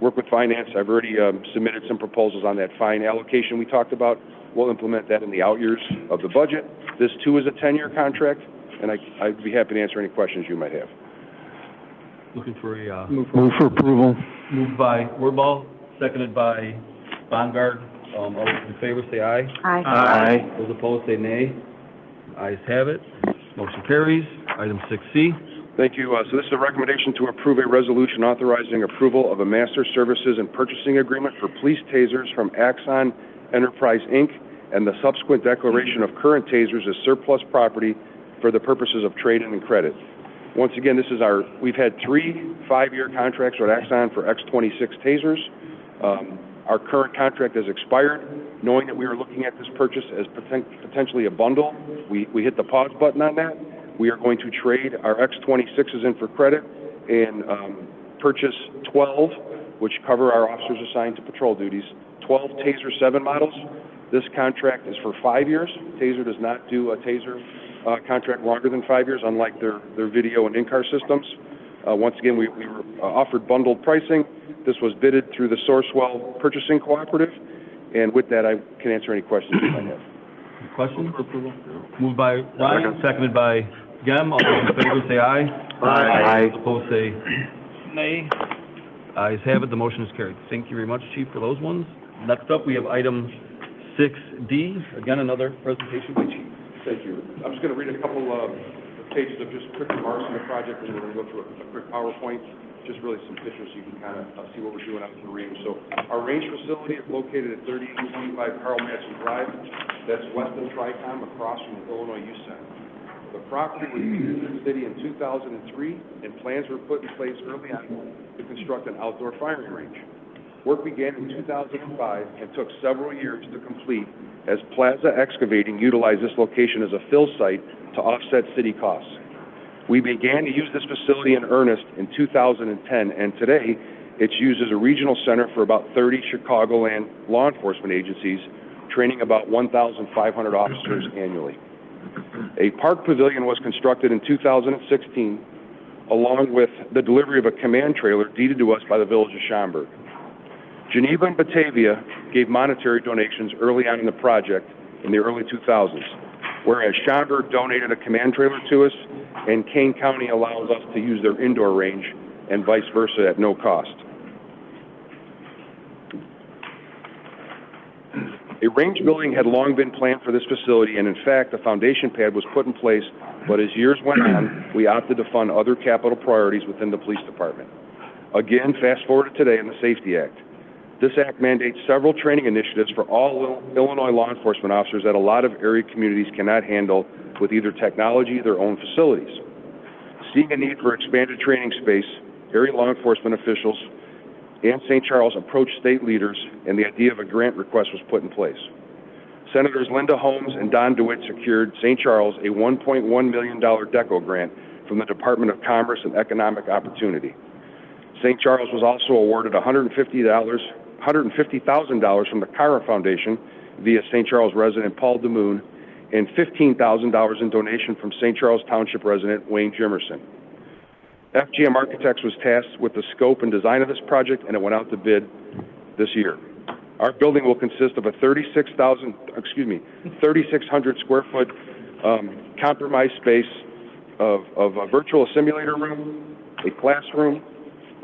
[SPEAKER 8] work with finance. I've already submitted some proposals on that fine allocation we talked about. We'll implement that in the out years of the budget. This, too, is a 10-year contract, and I'd be happy to answer any questions you might have.
[SPEAKER 1] Looking for a,
[SPEAKER 5] Move for approval.
[SPEAKER 1] moved by Wordball, seconded by Bongard. All those in favor say aye.
[SPEAKER 2] Aye.
[SPEAKER 5] Aye.
[SPEAKER 1] Those opposed say nay. Ayes have it. Motion carries. Item 6C.
[SPEAKER 8] Thank you. So this is a recommendation to approve a resolution authorizing approval of a master services and purchasing agreement for police tasers from Axon Enterprise, Inc., and the subsequent declaration of current tasers as surplus property for the purposes of trade-in and credit. Once again, we've had 3 5-year contracts with Axon for X26 tasers. Our current contract has expired. Knowing that we were looking at this purchase as potentially a bundle, we hit the pause button on that. We are going to trade our X26s in for credit and purchase 12, which cover our officers assigned to patrol duties, 12 Taser 7 models. This contract is for 5 years. Taser does not do a Taser contract longer than 5 years, unlike their video and in-car systems. Once again, we were offered bundled pricing. This was bidded through the Sourcewell Purchasing Cooperative, and with that, I can answer any questions you might have.
[SPEAKER 1] Questions? Moved by Ryan, seconded by Gem. All those in favor say aye.
[SPEAKER 5] Aye.
[SPEAKER 1] Those opposed say nay. Ayes have it. The motion is carried. Thank you very much, Chief, for those ones. Next up, we have item 6D. Again, another presentation by Chief.
[SPEAKER 8] Thank you. I'm just going to read a couple of pages of just quick remarks on the project, and we're going to go through a quick PowerPoint, just really some pictures so you can kind of see what we're doing out in the range. So our range facility is located at 3825 Carl Madsen Drive. That's west of Tricom, across from the Illinois Youth Center. The property was deeded to the city in 2003, and plans were put in place early on to construct an outdoor firing range. Work began in 2005 and took several years to complete as Plaza Excavating utilized this location as a fill site to offset city costs. We began to use this facility in earnest in 2010, and today it's used as a regional center for about 30 Chicagoland law enforcement agencies, training about 1,500 officers annually. A park pavilion was constructed in 2016, along with the delivery of a command trailer deeded to us by the Village of Schaumburg. Geneva and Batavia gave monetary donations early on in the project in the early 2000s, whereas Schaumburg donated a command trailer to us, and Kane County allows us to use their indoor range, and vice versa at no cost. A range building had long been planned for this facility, and in fact, the foundation pad was put in place, but as years went on, we opted to fund other capital priorities within the police department. Again, fast forward to today in the Safety Act. This act mandates several training initiatives for all Illinois law enforcement officers that a lot of area communities cannot handle with either technology or their own facilities. Seeing a need for expanded training space, area law enforcement officials and St. Charles approached state leaders, and the idea of a grant request was put in place. Senators Linda Holmes and Don DeWitt secured St. Charles a $1.1 million DECO grant from the Department of Commerce and Economic Opportunity. St. Charles was also awarded $150,000 from the Cara Foundation via St. Charles resident Paul DeMoon, and $15,000 in donation from St. Charles Township resident Wayne Jimerson. FGM Architects was tasked with the scope and design of this project, and it went out to bid this year. Our building will consist of a 3,600 square foot compromised space of a virtual simulator room, a classroom,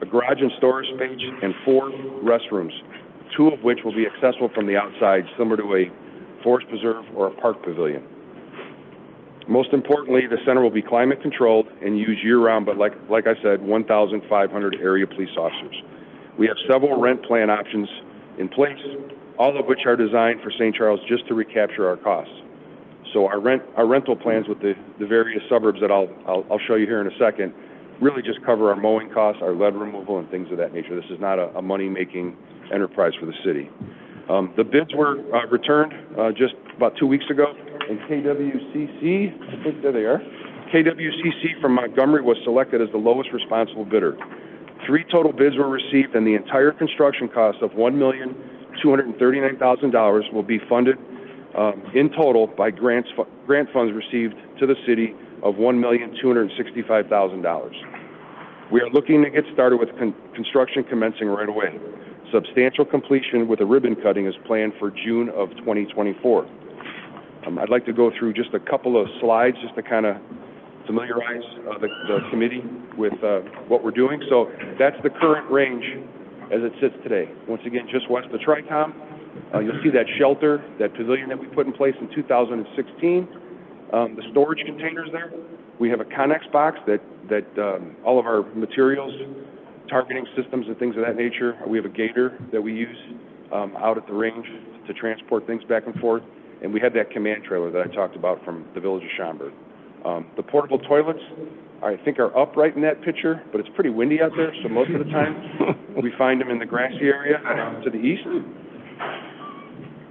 [SPEAKER 8] a garage and storage space, and 4 restrooms, 2 of which will be accessible from the outside, similar to a forest preserve or a park pavilion. Most importantly, the center will be climate controlled and used year-round, but like I said, 1,500 area police officers. We have several rent plan options in place, all of which are designed for St. Charles just to recapture our costs. So our rental plans with the various suburbs that I'll show you here in a second really just cover our mowing costs, our lead removal, and things of that nature. This is not a money-making enterprise for the city. The bids were returned just about 2 weeks ago, and KWCC, I think there they are, KWCC from Montgomery was selected as the lowest responsible bidder. 3 total bids were received, and the entire construction cost of $1,239,000 will be funded in total by grant funds received to the city of $1,265,000. We are looking to get started with construction commencing right away. Substantial completion with a ribbon cutting is planned for June of 2024. I'd like to go through just a couple of slides just to kind of familiarize the committee with what we're doing. So that's the current range as it sits today. Once again, just west of Tricom. You'll see that shelter, that pavilion that we put in place in 2016. The storage containers there. We have a Connex box that all of our materials, targeting systems and things of that nature. We have a gator that we use out at the range to transport things back and forth. And we have that command trailer that I talked about from the village of Schaumburg. The portable toilets, I think, are up right in that picture, but it's pretty windy out there, so most of the time we find them in the grassy area to the east.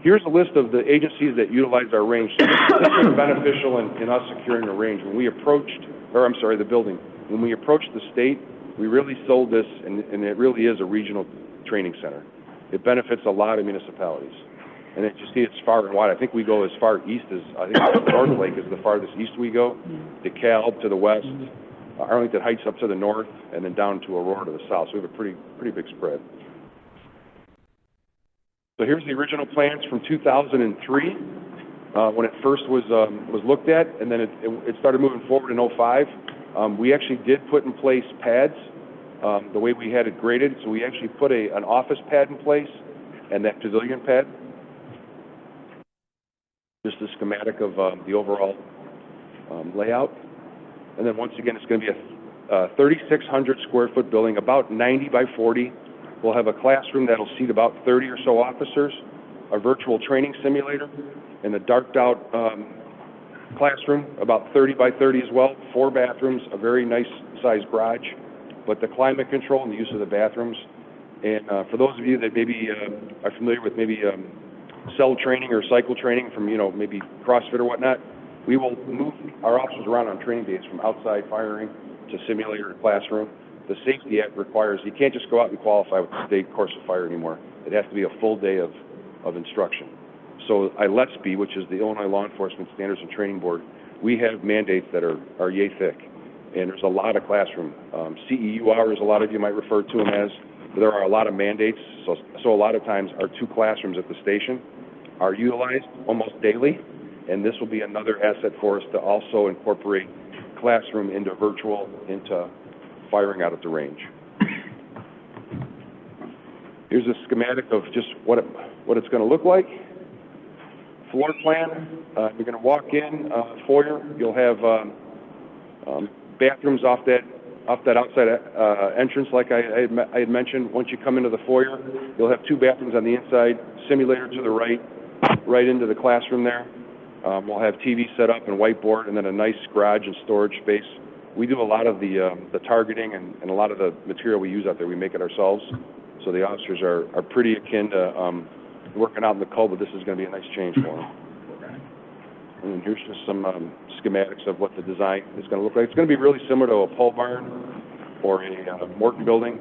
[SPEAKER 8] Here's a list of the agencies that utilize our range. So this was beneficial in us securing a range. When we approached, the building, when we approached the state, we really sold this, and it really is a regional training center. It benefits a lot of municipalities. And as you see, it's far and wide. I think we go as far east as, North Lake is the farthest east we go, DeKalb to the west, Arlington Heights up to the north, and then down to Aurora to the south. So we have a pretty big spread. So here's the original plans from 2003, when it first was looked at, and then it started moving forward in 2005. We actually did put in place pads the way we had it graded. So we actually put an office pad in place and that pavilion pad. Just a schematic of the overall layout. And then once again, it's going to be a 3,600 square foot building, about 90 by 40. We'll have a classroom that'll seat about 30 or so officers, a virtual training simulator, and a darked out classroom, about 30 by 30 as well, 4 bathrooms, a very nice sized garage, but the climate control and the use of the bathrooms. And for those of you that maybe are familiar with maybe cell training or cycle training from, maybe CrossFit or whatnot, we will move our officers around on training days from outside firing to simulator to classroom. The Safety Act requires you can't just go out and qualify with the state course of fire anymore. It has to be a full day of instruction. So ILETSB, which is the Illinois Law Enforcement Standards and Training Board, we have mandates that are yay thick. And there's a lot of classroom. CEU hours, a lot of you might refer to them as. There are a lot of mandates, so a lot of times our 2 classrooms at the station are utilized almost daily, and this will be another asset for us to also incorporate classroom into virtual, into firing out at the range. Here's a schematic of just what it's going to look like. Floor plan, you're going to walk in, foyer, you'll have bathrooms off that outside entrance like I had mentioned. Once you come into the foyer, you'll have 2 bathrooms on the inside, simulator to the right into the classroom there. We'll have TV set up and whiteboard, and then a nice garage and storage space. We do a lot of the targeting and a lot of the material we use out there. We make it ourselves. So the officers are pretty akin to working out in the cold, but this is going to be a nice change for them. And here's just some schematics of what the design is going to look like. It's going to be really similar to a pole barn or a Morton building.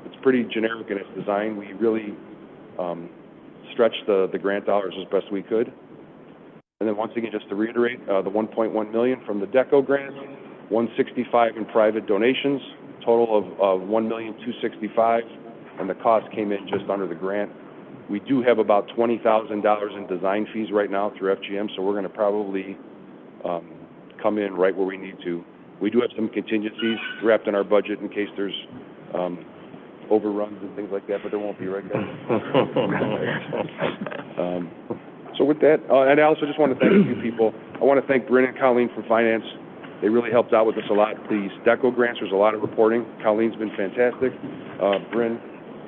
[SPEAKER 8] It's pretty generic in its design. We really stretched the grant dollars as best we could. And then once again, just to reiterate, the $1.1 million from the DECO grant, $165 in private donations, total of $1,265,000, and the cost came in just under the grant. We do have about $20,000 in design fees right now through FGM, so we're going to probably come in right where we need to. We do have some contingencies wrapped in our budget in case there's overruns and things like that, but there won't be, right, guys? So with that, and I also just want to thank a few people. I want to thank Bryn and Colleen from Finance. They really helped out with us a lot. These DECO grants, there's a lot of reporting. Colleen's been fantastic. Bryn,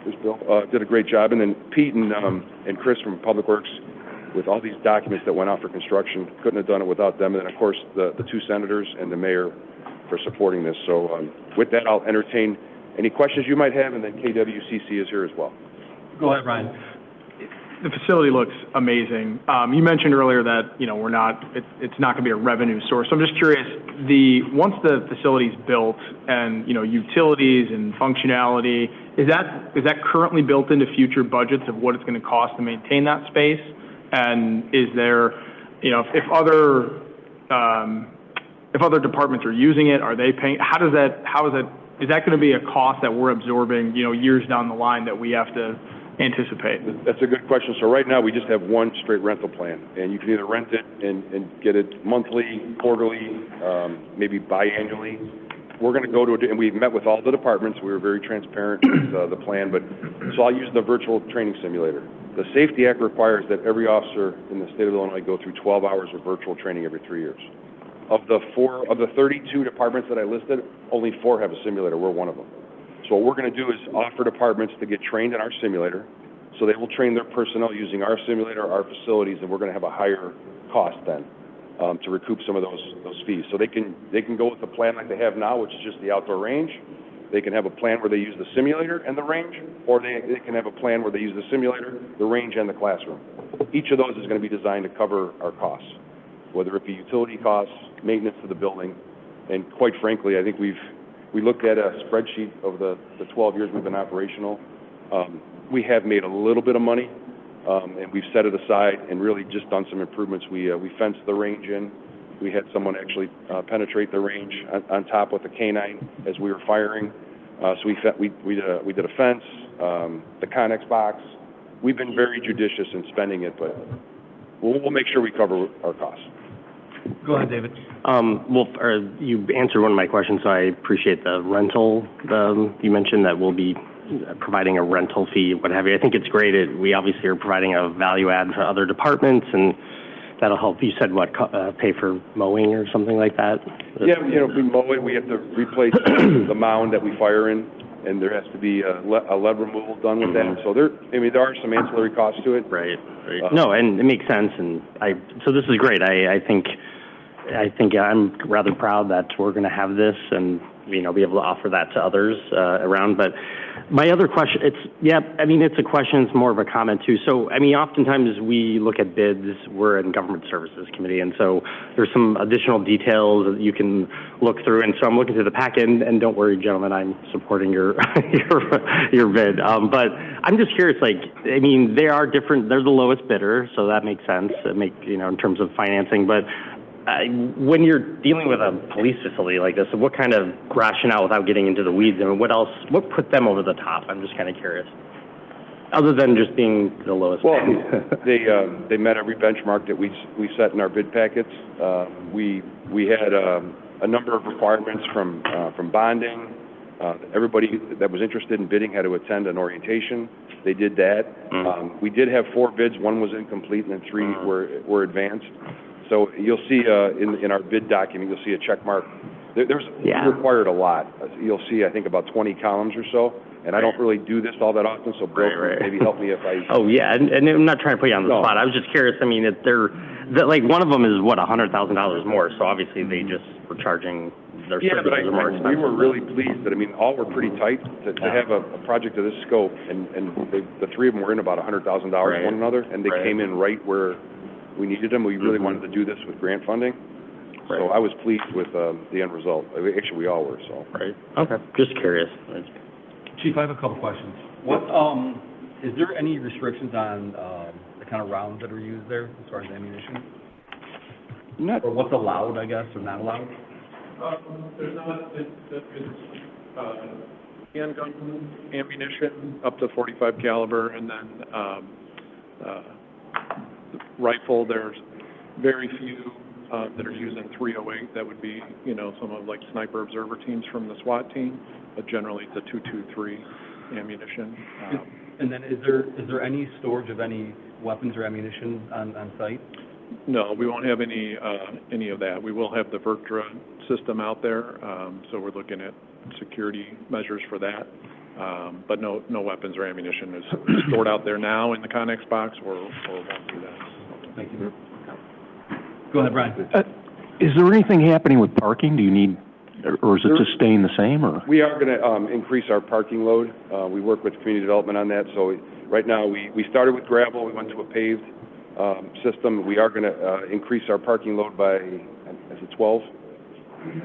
[SPEAKER 8] there's Bill, did a great job. And then Pete and Chris from Public Works with all these documents that went out for construction. Couldn't have done it without them. And then, of course, the 2 senators and the mayor for supporting this. So with that, I'll entertain any questions you might have, and then KWCC is here as well.
[SPEAKER 1] Go ahead, Ryan.
[SPEAKER 6] The facility looks amazing. You mentioned earlier that, it's not going to be a revenue source. So I'm just curious, once the facility's built and, utilities and functionality, is that currently built into future budgets of what it's going to cost to maintain that space? And is there, if other departments are using it, are they paying, how is is that going to be a cost that we're absorbing, you know, years down the line that we have to anticipate?
[SPEAKER 8] That's a good question. So right now, we just have one straight rental plan, and you can either rent it and get it monthly, quarterly, maybe biannually. We're going to go to and we've met with all the departments. We were very transparent with the plan, so I'll use the virtual training simulator. The Safety Act requires that every officer in the state of Illinois go through 12 hours of virtual training every 3 years. Of the 32 departments that I listed, only 4 have a simulator. We're one of them. So what we're going to do is offer departments to get trained in our simulator, so they will train their personnel using our simulator, our facilities, and we're going to have a higher cost then to recoup some of those fees. So they can go with the plan like they have now, which is just the outdoor range. They can have a plan where they use the simulator and the range, or they can have a plan where they use the simulator, the range, and the classroom. Each of those is going to be designed to cover our costs, whether it be utility costs, maintenance to the building, and quite frankly, I think we looked at a spreadsheet of the 12 years we've been operational. We have made a little bit of money, and we've set it aside and really just done some improvements. We fenced the range in. We had someone actually penetrate the range on top with a canine as we were firing. So we did a fence, the Connex box. We've been very judicious in spending it, but we'll make sure we cover our costs.
[SPEAKER 1] Go ahead, David.
[SPEAKER 15] You answered one of my questions, so I appreciate the rental. You mentioned that we'll be providing a rental fee, what have you. I think it's great. We obviously are providing a value add for other departments, and that'll help. You said pay for mowing or something like that?
[SPEAKER 8] Yeah, if we mow it, we have to replace the mound that we fire in, and there has to be a lead removal done with that. So there are some ancillary costs to it.
[SPEAKER 15] Right. No, and it makes sense, and so this is great. I think I'm rather proud that we're going to have this and, be able to offer that to others around. But my other question, it's a question, it's more of a comment too. So, oftentimes we look at bids, we're in Government Services Committee, and so there's some additional details that you can look through. And so I'm looking through the packet, and don't worry, gentlemen, I'm supporting your your bid. But I'm just curious, they are different, they're the lowest bidder, so that makes sense, in terms of financing. But when you're dealing with a police facility like this, what kind of rationale, without getting into the weeds, what put them over the top? I'm just kind of curious. Other than just being the lowest.
[SPEAKER 8] Well, they met every benchmark that we set in our bid packets. We had a number of requirements from bonding. Everybody that was interested in bidding had to attend an orientation. They did that. We did have 4 bids. 1 was incomplete, and then 3 were advanced. So you'll see in our bid document, you'll see a check mark. We required a lot. You'll see, I think, about 20 columns or so. And I don't really do this all that often, so Bill, maybe help me if I...
[SPEAKER 15] Oh, yeah, and I'm not trying to put you on the spot. I was just curious. One of them is, $100,000 more, so obviously they just were charging their services are more expensive.
[SPEAKER 8] We were really pleased that, all were pretty tight to have a project of this scope, and the 3 of them were in about $100,000 one another, and they came in right where we needed them. We really wanted to do this with grant funding. So I was pleased with the end result. Actually, we all were, so.
[SPEAKER 15] Right. Okay. Just curious.
[SPEAKER 1] Chief, I have a couple questions. What, is there any restrictions on the kind of rounds that are used there as far as ammunition? Or what's allowed, I guess, or not allowed?
[SPEAKER 4] There's not, it's handgun ammunition up to .45 caliber, and then rifle, there's very few that are using .308. That would be, some of sniper observer teams from the SWAT team, but generally it's a .223 ammunition.
[SPEAKER 1] And then is there any storage of any weapons or ammunition on site?
[SPEAKER 4] No, we won't have any of that. We will have the Vertra system out there, so we're looking at security measures for that. But no weapons or ammunition is stored out there now in the Connex box, or won't do that.
[SPEAKER 1] Thank you. Go ahead, Brian.
[SPEAKER 5] Is there anything happening with parking? Do you need, or is it just staying the same, or?
[SPEAKER 8] We are going to increase our parking load. We work with community development on that. So right now, we started with gravel. We went to a paved system. We are going to increase our parking load by, is it 12?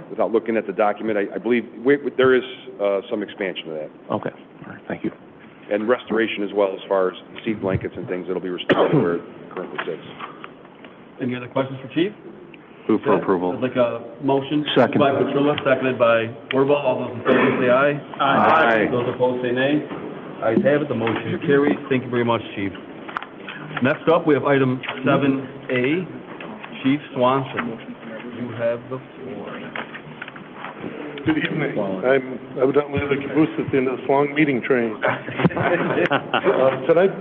[SPEAKER 8] Without looking at the document, I believe there is some expansion to that.
[SPEAKER 5] Okay. All right. Thank you.
[SPEAKER 8] And restoration as well, as far as seat blankets and things. It'll be restored where it currently sits.
[SPEAKER 1] Any other questions for Chief?
[SPEAKER 13] Move for approval.
[SPEAKER 1] I'd like a motion.
[SPEAKER 5] Second.
[SPEAKER 1] By Petrillo, seconded by Wirball. All those in favor say aye.
[SPEAKER 13] Aye.
[SPEAKER 1] Those opposed say nay. Ayes have it, the motion carries. Thank you very much, Chief. Next up, we have item 7A. Chief Swanson, you have the floor.
[SPEAKER 16] Good evening. I'm evidently the caboose at the end of this long meeting train. Tonight,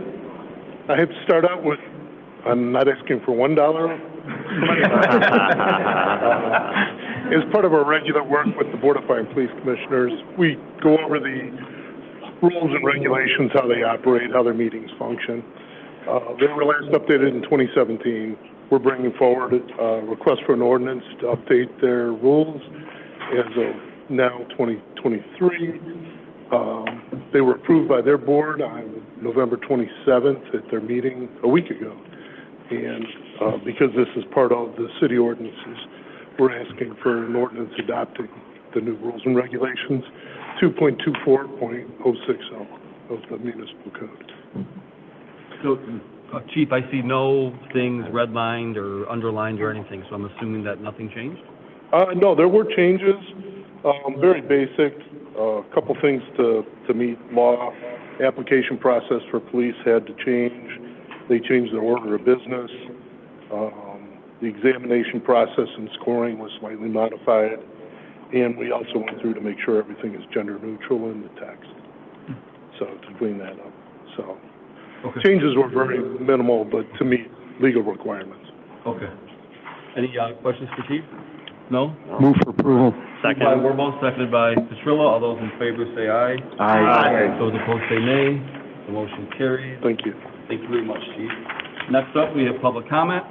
[SPEAKER 16] I have to start out with, I'm not asking for $1. As part of our regular work with the Board of Fire and Police Commissioners, we go over the rules and regulations, how they operate, how their meetings function. They were last updated in 2017. We're bringing forward a request for an ordinance to update their rules as of now 2023. They were approved by their board on November 27th at their meeting a week ago. And because this is part of the city ordinances, we're asking for an ordinance adopting the new rules and regulations, 2.24.060 of the municipal code.
[SPEAKER 1] So, Chief, I see no things redlined or underlined or anything, so I'm assuming that nothing changed?
[SPEAKER 16] No, there were changes, very basic. A couple things to meet law. Application process for police had to change. They changed their order of business. The examination process and scoring was slightly modified. And we also went through to make sure everything is gender neutral in the text. So to clean that up. So changes were very minimal, but to meet legal requirements.
[SPEAKER 1] Okay. Any questions for Chief? No?
[SPEAKER 5] Move for approval.
[SPEAKER 1] Second. By Wirball, seconded by Petrillo. All those in favor say aye.
[SPEAKER 5] Aye.
[SPEAKER 1] Those opposed say nay. The motion carries.
[SPEAKER 16] Thank you.
[SPEAKER 1] Thank you very much, Chief. Next up, we have public comment.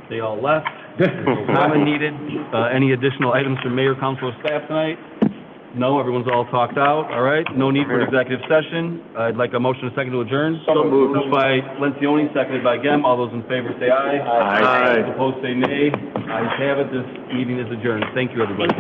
[SPEAKER 1] They all left. There's no comment needed. Any additional items from mayor, council, or staff tonight? No, everyone's all talked out. All right, no need for an executive session. I'd like a motion, a second to adjourn. So moved. Moved by Lencioni, seconded by Gem. All those in favor say aye.
[SPEAKER 13] Aye.
[SPEAKER 1] Those opposed say nay. Ayes have it. This meeting is adjourned. Thank you, everybody.